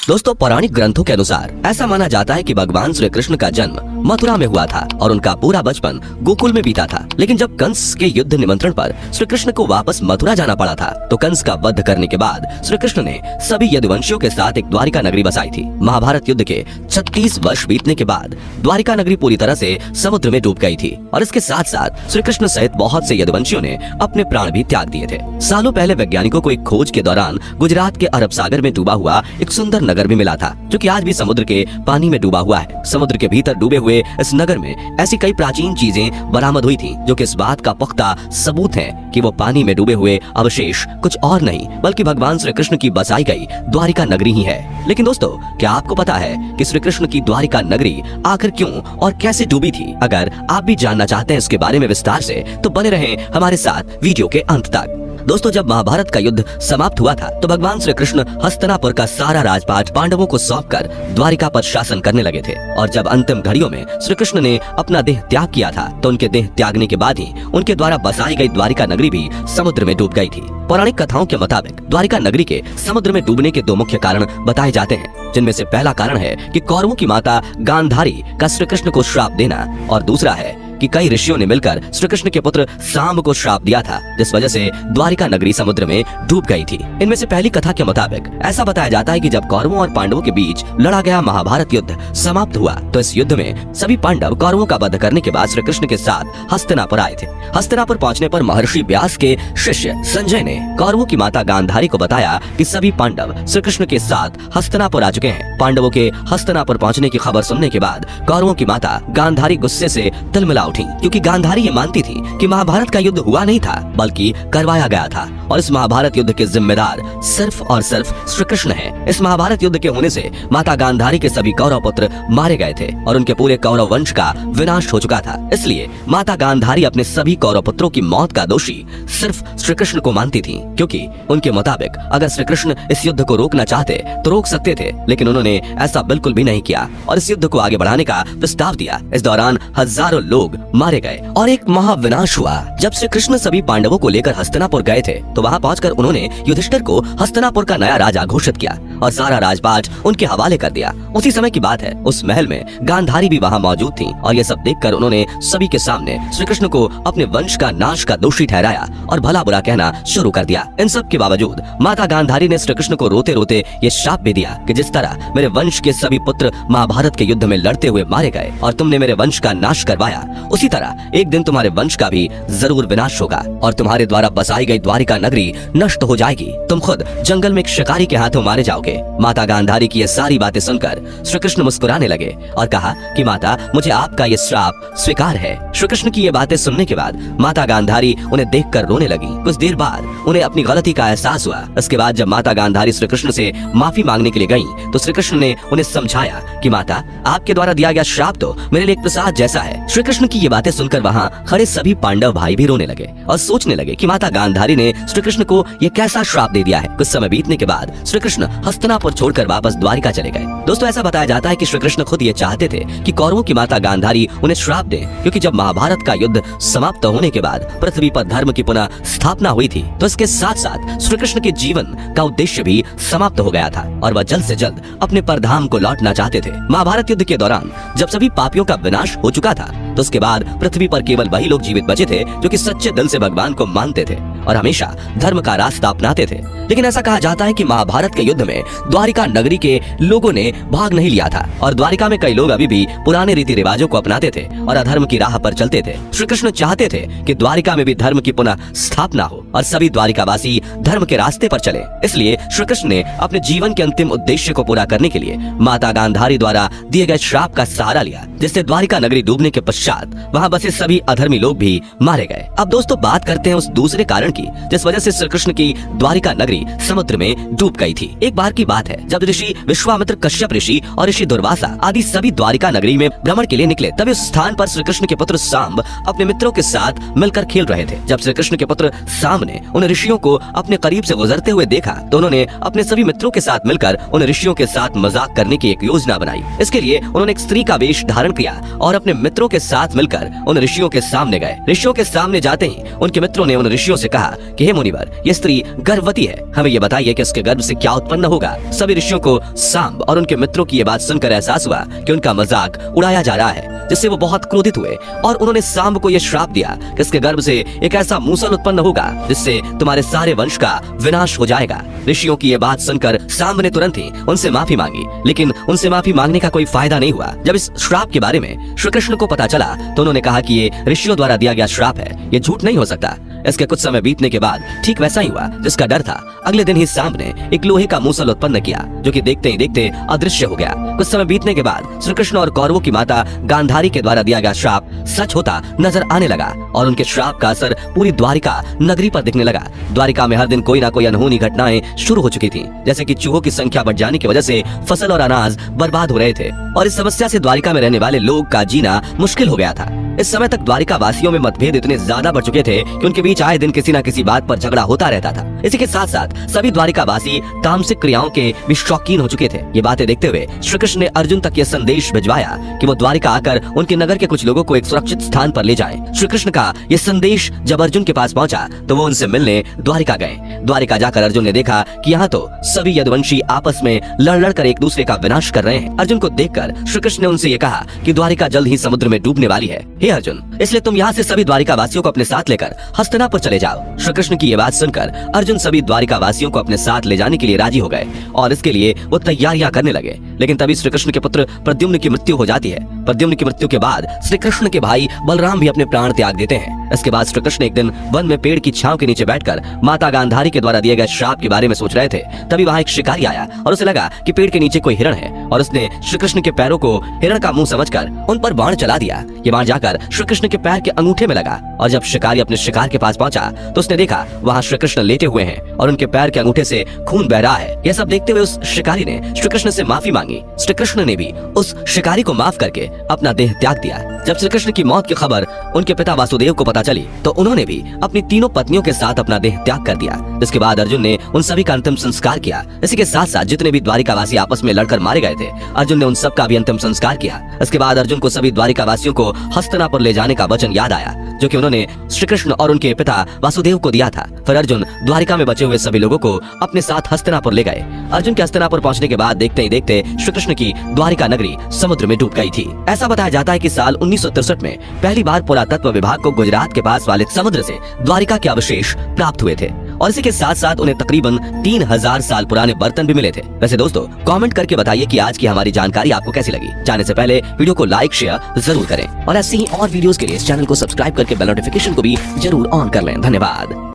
दोस्तों पौराणिक ग्रंथों के अनुसार ऐसा माना जाता है कि भगवान श्री कृष्ण का जन्म मथुरा में हुआ था और उनका पूरा बचपन गोकुल में बीता था। लेकिन जब कंस के युद्ध निमंत्रण पर श्री कृष्ण को वापस मथुरा जाना पड़ा था तो कंस का वध करने के बाद श्री कृष्ण ने सभी यदुवंशियों के साथ एक द्वारिका नगरी बसाई थी। महाभारत युद्ध के 36 वर्ष बीतने के बाद द्वारिका नगरी पूरी तरह से समुद्र में डूब गई थी और इसके साथ साथ श्री कृष्ण सहित बहुत से यदुवंशियों ने अपने प्राण भी त्याग दिए थे। सालों पहले वैज्ञानिकों को एक खोज के दौरान गुजरात के अरब सागर में डूबा हुआ एक सुंदर नगर भी मिला था, जो कि आज भी समुद्र के पानी में डूबा हुआ है। समुद्र के भीतर डूबे हुए इस नगर में ऐसी कई प्राचीन चीजें बरामद हुई थी जो कि इस बात का पुख्ता सबूत है कि वो पानी में डूबे हुए अवशेष कुछ और नहीं बल्कि भगवान श्री कृष्ण की बसाई गई द्वारिका नगरी ही है। लेकिन दोस्तों, क्या आपको पता है कि श्री कृष्ण की द्वारिका नगरी आखिर क्यों और कैसे डूबी थी? अगर आप भी जानना चाहते हैं इसके बारे में विस्तार से तो बने रहें हमारे साथ वीडियो के अंत तक। दोस्तों, जब महाभारत का युद्ध समाप्त हुआ था तो भगवान श्री कृष्ण हस्तिनापुर का सारा राजपाट पांडवों को सौंपकर द्वारिका पर शासन करने लगे थे। और जब अंतिम घड़ियों में श्री कृष्ण ने अपना देह त्याग किया था तो उनके देह त्यागने के बाद ही उनके द्वारा बसाई गई द्वारिका नगरी भी समुद्र में डूब गई थी। पौराणिक कथाओं के मुताबिक द्वारिका नगरी के समुद्र में डूबने के दो मुख्य कारण बताए जाते हैं, जिनमें से पहला कारण है कि कौरवों की माता गांधारी का श्री कृष्ण को श्राप देना और दूसरा है कि कई ऋषियों ने मिलकर श्री कृष्ण के पुत्र सांब को श्राप दिया था, जिस वजह से द्वारिका नगरी समुद्र में डूब गई थी। इनमें से पहली कथा के मुताबिक ऐसा बताया जाता है कि जब कौरवों और पांडवों के बीच लड़ा गया महाभारत युद्ध समाप्त हुआ तो इस युद्ध में सभी पांडव कौरवों का वध करने के बाद श्री कृष्ण के साथ हस्तिनापुर आए थे। हस्तिनापुर पहुंचने पर महर्षि व्यास के शिष्य संजय ने कौरवों की माता गांधारी को बताया कि सभी पांडव श्री कृष्ण के साथ हस्तिनापुर आ चुके हैं। पांडवों के हस्तिनापुर पहुंचने की खबर सुनने के बाद कौरवों की माता गांधारी गुस्से से तिलमिला उठी, क्योंकि गांधारी ये मानती थी कि महाभारत का युद्ध हुआ नहीं था बल्कि करवाया गया था और इस महाभारत युद्ध के जिम्मेदार सिर्फ और सिर्फ श्री कृष्ण हैं। इस महाभारत युद्ध के होने से माता गांधारी के सभी कौरव पुत्र मारे गए थे और उनके पूरे कौरव वंश का विनाश हो चुका था। इसलिए माता गांधारी अपने सभी कौरव पुत्रों की मौत का दोषी सिर्फ श्री कृष्ण को मानती थी, क्योंकि उनके मुताबिक अगर श्री कृष्ण इस युद्ध को रोकना चाहते तो रोक सकते थे, लेकिन उन्होंने ऐसा बिल्कुल भी नहीं किया और इस युद्ध को आगे बढ़ाने का प्रस्ताव दिया। इस दौरान हजारों लोग मारे गए और एक महाविनाश हुआ। जब श्री कृष्ण सभी पांडवों को लेकर हस्तिनापुर गए थे तो वहां पहुंचकर उन्होंने युधिष्ठिर को हस्तिनापुर का नया राजा घोषित किया और सारा राजपाट उनके हवाले कर दिया। उसी समय की बात है, उस महल में गांधारी भी वहां मौजूद थी और ये सब देखकर उन्होंने सभी के सामने श्री कृष्ण को अपने वंश का नाश का दोषी ठहराया और भला बुरा कहना शुरू कर दिया। इन सब के बावजूद माता गांधारी ने श्री कृष्ण को रोते रोते ये शाप भी दिया कि जिस तरह मेरे वंश के सभी पुत्र महाभारत के युद्ध में लड़ते हुए मारे गए और तुमने मेरे वंश का नाश करवाया, उसी तरह एक दिन तुम्हारे वंश का भी जरूर विनाश होगा और तुम्हारे द्वारा बसाई गई द्वारिका नगरी नष्ट हो जाएगी। तुम खुद जंगल में एक शिकारी के हाथों मारे जाओगे। माता गांधारी की ये सारी बातें सुनकर श्री कृष्ण मुस्कुराने लगे और कहा कि माता, मुझे आपका ये श्राप स्वीकार है। श्री कृष्ण की ये बातें सुनने के बाद माता गांधारी उन्हें देखकर रोने लगी। कुछ देर बाद उन्हें अपनी गलती का एहसास हुआ। इसके बाद जब माता गांधारी श्री कृष्ण से माफी मांगने के लिए गयी तो श्री कृष्ण ने उन्हें समझाया कि माता, आपके द्वारा दिया गया श्राप तो मेरे लिए एक प्रसाद जैसा है। श्री कृष्ण की ये बातें सुनकर वहाँ खड़े सभी पांडव भाई भी रोने लगे और सोचने लगे कि माता गांधारी ने श्री कृष्ण को ये कैसा श्राप दे दिया है। कुछ समय बीतने के बाद श्री कृष्ण हस्तिनापुर छोड़कर वापस द्वारिका चले गए। दोस्तों, ऐसा बताया जाता है कि श्री कृष्ण खुद ये चाहते थे कि कौरवों की माता गांधारी उन्हें श्राप दे, क्योंकि जब महाभारत का युद्ध समाप्त होने के बाद पृथ्वी पर धर्म की पुनः स्थापना हुई थी तो इसके साथ साथ श्री कृष्ण के जीवन का उद्देश्य भी समाप्त हो गया था और वह जल्द से जल्द अपने परधाम को लौटना चाहते थे। महाभारत युद्ध के दौरान जब सभी पापियों का विनाश हो चुका था तो उसके बाद पृथ्वी पर केवल वही लोग जीवित बचे थे जो कि सच्चे दिल से भगवान को मानते थे और हमेशा धर्म का रास्ता अपनाते थे। लेकिन ऐसा कहा जाता है कि महाभारत के युद्ध में द्वारिका नगरी के लोगों ने भाग नहीं लिया था और द्वारिका में कई लोग अभी भी पुराने रीति रिवाजों को अपनाते थे और अधर्म की राह पर चलते थे। श्री कृष्ण चाहते थे कि द्वारिका में भी धर्म की पुनः स्थापना हो और सभी द्वारिकावासी धर्म के रास्ते पर चले। इसलिए श्री कृष्ण ने अपने जीवन के अंतिम उद्देश्य को पूरा करने के लिए माता गांधारी द्वारा दिए गए श्राप का सहारा लिया, जिससे द्वारिका नगरी डूबने के पश्चात वहाँ बसे सभी अधर्मी लोग भी मारे गए। अब दोस्तों, बात करते हैं उस दूसरे कारण की जिस वजह से श्री कृष्ण की द्वारिका नगरी समुद्र में डूब गई थी। एक बार की बात है, जब ऋषि विश्वामित्र, कश्यप ऋषि और ऋषि दुर्वासा आदि सभी द्वारिका नगरी में भ्रमण के लिए निकले, तभी उस स्थान पर श्री कृष्ण के पुत्र सांब अपने मित्रों के साथ मिलकर खेल रहे थे। जब श्री कृष्ण के पुत्र सांब ने उन ऋषियों को अपने करीब से गुजरते हुए देखा तो उन्होंने अपने सभी मित्रों के साथ मिलकर उन ऋषियों के साथ मजाक करने की एक योजना बनाई। इसके लिए उन्होंने एक स्त्री का वेश धारण किया और अपने मित्रों के साथ मिलकर उन ऋषियों के सामने गए। ऋषियों के सामने जाते ही उनके मित्रों ने उन ऋषियों से कहा कहा कि हे मुनिवर, ये स्त्री गर्भवती है, हमें ये बताइए कि उसके गर्भ से क्या उत्पन्न होगा। सभी ऋषियों को सांब और उनके मित्रों की ये बात सुनकर एहसास हुआ कि उनका मजाक उड़ाया जा रहा है, जिससे वो बहुत क्रोधित हुए और उन्होंने सांब को यह श्राप दिया कि इसके गर्भ से एक ऐसा मूसल उत्पन्न होगा जिससे तुम्हारे सारे वंश का विनाश हो जाएगा। ऋषियों की ये बात सुनकर सांब ने तुरंत ही उनसे माफी मांगी, लेकिन उनसे माफी मांगने का कोई फायदा नहीं हुआ। जब इस श्राप के बारे में श्री कृष्ण को पता चला तो उन्होंने कहा कि ये ऋषियों द्वारा दिया गया श्राप है, ये झूठ नहीं हो सकता। इसके कुछ समय बीतने के बाद ठीक वैसा ही हुआ जिसका डर था। अगले दिन ही सांब ने एक लोहे का मूसल उत्पन्न किया, जो कि देखते ही देखते अदृश्य हो गया। कुछ समय बीतने के बाद श्री कृष्ण और कौरवों की माता गांधारी के द्वारा दिया गया श्राप सच होता नजर आने लगा और उनके श्राप का असर पूरी द्वारिका नगरी पर दिखने लगा। द्वारिका में हर दिन कोई ना कोई अनहोनी घटनाएं शुरू हो चुकी थी, जैसे कि चूहों की संख्या बढ़ जाने की वजह से फसल और अनाज बर्बाद हो रहे थे और इस समस्या से द्वारिका में रहने वाले लोग का जीना मुश्किल हो गया था। इस समय तक द्वारिका वासियों में मतभेद इतने ज्यादा बढ़ चुके थे कि उनके बीच आए दिन किसी न किसी बात पर झगड़ा होता रहता था। इसी के साथ साथ सभी द्वारिका वासी तामसिक क्रियाओं के भी शौकीन हो चुके थे। ये बातें देखते हुए श्री कृष्ण ने अर्जुन तक यह संदेश भिजवाया कि वो द्वारिका आकर उनके नगर के कुछ लोगों को एक सुरक्षित स्थान पर ले जाएं। श्री कृष्ण का यह संदेश जब अर्जुन के पास पहुंचा तो वो उनसे मिलने द्वारिका गए। द्वारिका जाकर अर्जुन ने देखा कि यहाँ तो सभी यदुवंशी आपस में लड़ कर एक दूसरे का विनाश कर रहे हैं। अर्जुन को देखकर श्री कृष्ण ने उनसे ये कहा कि द्वारिका जल्द ही समुद्र में डूबने वाली है। हे अर्जुन, इसलिए तुम यहाँ से सभी द्वारिका वासियों को अपने साथ लेकर हस्तिनापुर चले जाओ। श्री कृष्ण की ये बात सुनकर अर्जुन सभी द्वारिका वासियों को अपने साथ ले जाने के लिए राजी हो गए और इसके लिए वो तैयारियां करने लगे। लेकिन तभी श्री कृष्ण के पुत्र प्रद्युम्न की मृत्यु हो जाती है। प्रद्युम्न की मृत्यु के बाद श्री कृष्ण के भाई बलराम भी अपने प्राण त्याग देते हैं। इसके बाद श्री कृष्ण एक दिन वन में पेड़ की छांव के नीचे बैठकर माता गांधारी के द्वारा दिए गए श्राप के बारे में सोच रहे थे। तभी वहाँ एक शिकारी आया और उसे लगा कि पेड़ के नीचे कोई हिरण है और उसने श्री कृष्ण के पैरों को हिरण का मुंह समझकर उन पर बाण चला दिया। ये बाण जाकर श्री कृष्ण के पैर के अंगूठे में लगा और जब शिकारी अपने शिकार के पास पहुंचा तो उसने देखा वहाँ श्री कृष्ण लेटे हुए हैं और उनके पैर के अंगूठे से खून बह रहा है। यह सब देखते हुए उस शिकारी ने श्री कृष्ण से माफी मांगी। श्री कृष्ण ने भी उस शिकारी को माफ करके अपना देह त्याग दिया। जब श्री कृष्ण की मौत की खबर उनके पिता वासुदेव को पता चली तो उन्होंने भी अपनी तीनों पत्नियों के साथ अपना देह त्याग कर दिया। जिसके बाद अर्जुन ने उन सभी का अंतिम संस्कार किया। इसी के साथ साथ जितने भी द्वारिकावासी आपस में लड़कर मारे गए थे, अर्जुन ने उन सब का भी अंतिम संस्कार किया। इसके बाद अर्जुन को सभी द्वारिकावासियों को हस्तिनापुर ले जाने का वचन याद आया, जो कि उन्होंने श्री कृष्ण और उनके पिता वासुदेव को दिया था। फिर अर्जुन द्वारिका में बचे हुए सभी लोगों को अपने साथ हस्तिनापुर ले गए। अर्जुन के हस्तिनापुर पहुंचने के बाद देखते ही देखते श्री कृष्ण की द्वारिका नगरी समुद्र में डूब गई थी। ऐसा बताया जाता है कि साल 1963 में पहली बार पुरातत्व विभाग को गुजरात के पास वाले समुद्र से द्वारिका के अवशेष प्राप्त हुए थे और इसी के साथ साथ उन्हें तकरीबन 3000 साल पुराने बर्तन भी मिले थे। वैसे दोस्तों, कमेंट करके बताइए कि आज की हमारी जानकारी आपको कैसी लगी। जाने से पहले वीडियो को लाइक शेयर जरूर करें और ऐसे ही और वीडियोस के लिए इस चैनल को सब्सक्राइब करके बेल नोटिफिकेशन को भी जरूर ऑन कर लें। धन्यवाद।